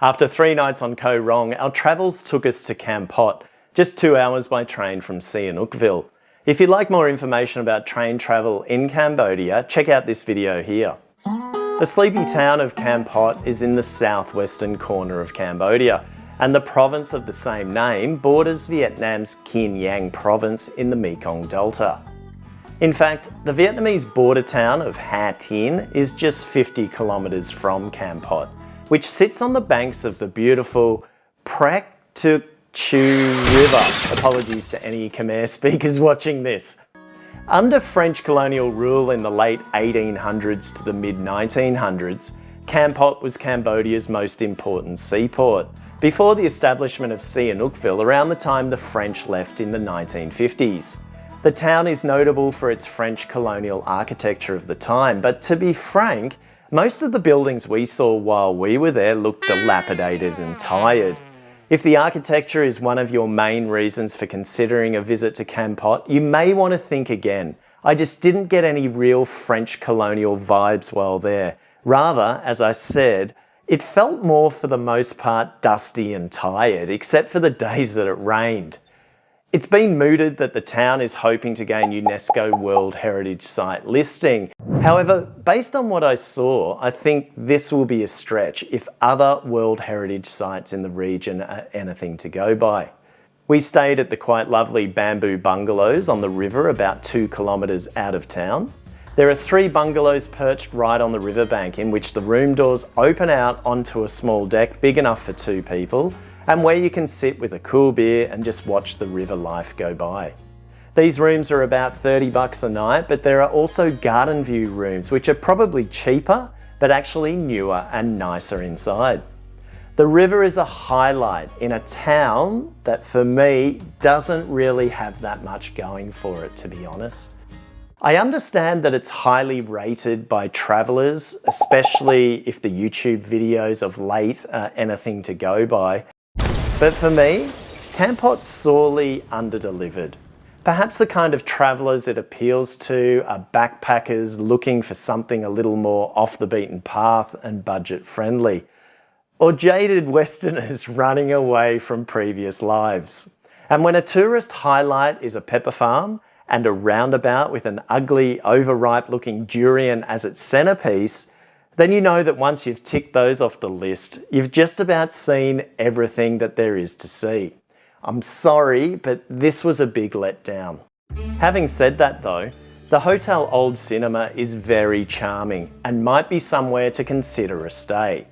After 3 nights on Koh Rong, our travels took us to Kampot, just 2 hours by train from Sihanoukville. If you'd like more information about train travel in Cambodia, check out this video here. The sleepy town of Kampot is in the southwestern corner of Cambodia, and the province of the same name borders Vietnam's Quang Yang province in the Mekong Delta. In fact, the Vietnamese border town of Ha Tien is just 50 kilometres from Kampot, which sits on the banks of the beautiful Prac Tuc Chu River. Apologies to any Khmer speakers watching this. Under French colonial rule in the late 1800s to the mid-1900s, Kampot was Cambodia's most important seaport, before the establishment of Sihanoukville around the time the French left in the 1950s. The town is notable for its French colonial architecture of the time, but to be frank, most of the buildings we saw while we were there looked dilapidated and tired. If the architecture is one of your main reasons for considering a visit to Kampot, you may want to think again. I just didn't get any real French colonial vibes while there. Rather, as I said, it felt more for the most part dusty and tired, except for the days that it rained. It's been mooted that the town is hoping to gain UNESCO World Heritage Site listing. However, based on what I saw, I think this will be a stretch if other World Heritage Sites in the region are anything to go by. We stayed at the quite lovely bamboo bungalows on the river about 2 kilometres out of town. There are 3 bungalows perched right on the riverbank in which the room doors open out onto a small deck big enough for 2 people, and where you can sit with a cool beer and just watch the river life go by. These rooms are about $30 a night, but there are also garden view rooms which are probably cheaper, but actually newer and nicer inside. The river is a highlight in a town that for me doesn't really have that much going for it, to be honest. I understand that it's highly rated by travellers, especially if the YouTube videos of late are anything to go by. But for me, Kampot sorely underdelivered. Perhaps the kind of travellers it appeals to are backpackers looking for something a little more off the beaten path and budget friendly, or jaded Westerners running away from previous lives. And when a tourist highlight is a pepper farm and a roundabout with an ugly, overripe looking durian as its centrepiece, then you know that once you've ticked those off the list, you've just about seen everything that there is to see. I'm sorry, but this was a big letdown. Having said that though, the Hotel Old Cinema is very charming and might be somewhere to consider a stay.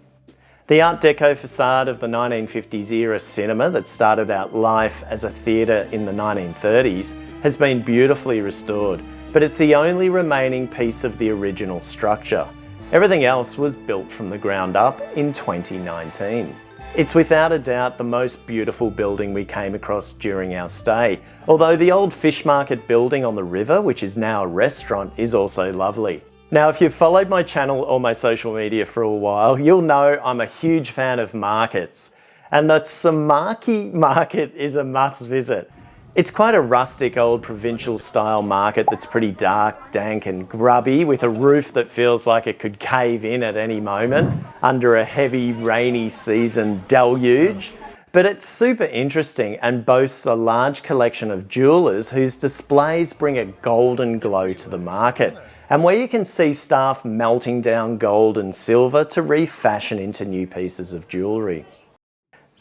The Art Deco facade of the 1950s era cinema that started out life as a theatre in the 1930s has been beautifully restored, but it's the only remaining piece of the original structure. Everything else was built from the ground up in 2019. It's without a doubt the most beautiful building we came across during our stay, although the old fish market building on the river, which is now a restaurant, is also lovely. Now, if you've followed my channel or my social media for a while, you'll know I'm a huge fan of markets, and the Samaki market is a must visit. It's quite a rustic old provincial style market that's pretty dark, dank and grubby, with a roof that feels like it could cave in at any moment under a heavy rainy season deluge. But it's super interesting and boasts a large collection of jewellers whose displays bring a golden glow to the market, and where you can see staff melting down gold and silver to refashion into new pieces of jewellery.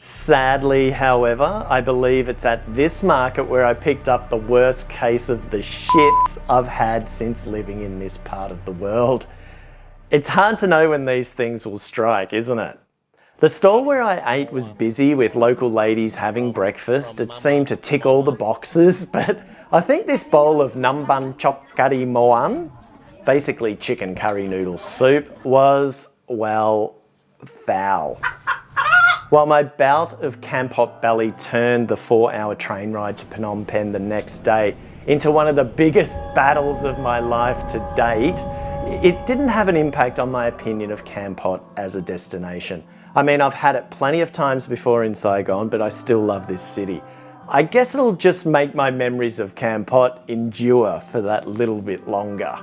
Sadly, however, I believe it's at this market where I picked up the worst case of the shits I've had since living in this part of the world. It's hard to know when these things will strike, isn't it? The stall where I ate was busy with local ladies having breakfast. It seemed to tick all the boxes, but I think this bowl of Namban Chok Kari Moan, basically chicken curry noodle soup, was, well, foul. While my bout of Kampot belly turned the 4-hour train ride to Phnom Penh the next day into one of the biggest battles of my life to date, it didn't have an impact on my opinion of Kampot as a destination. I mean, I've had it plenty of times before in Saigon, but I still love this city. I guess it'll just make my memories of Kampot endure for that little bit longer.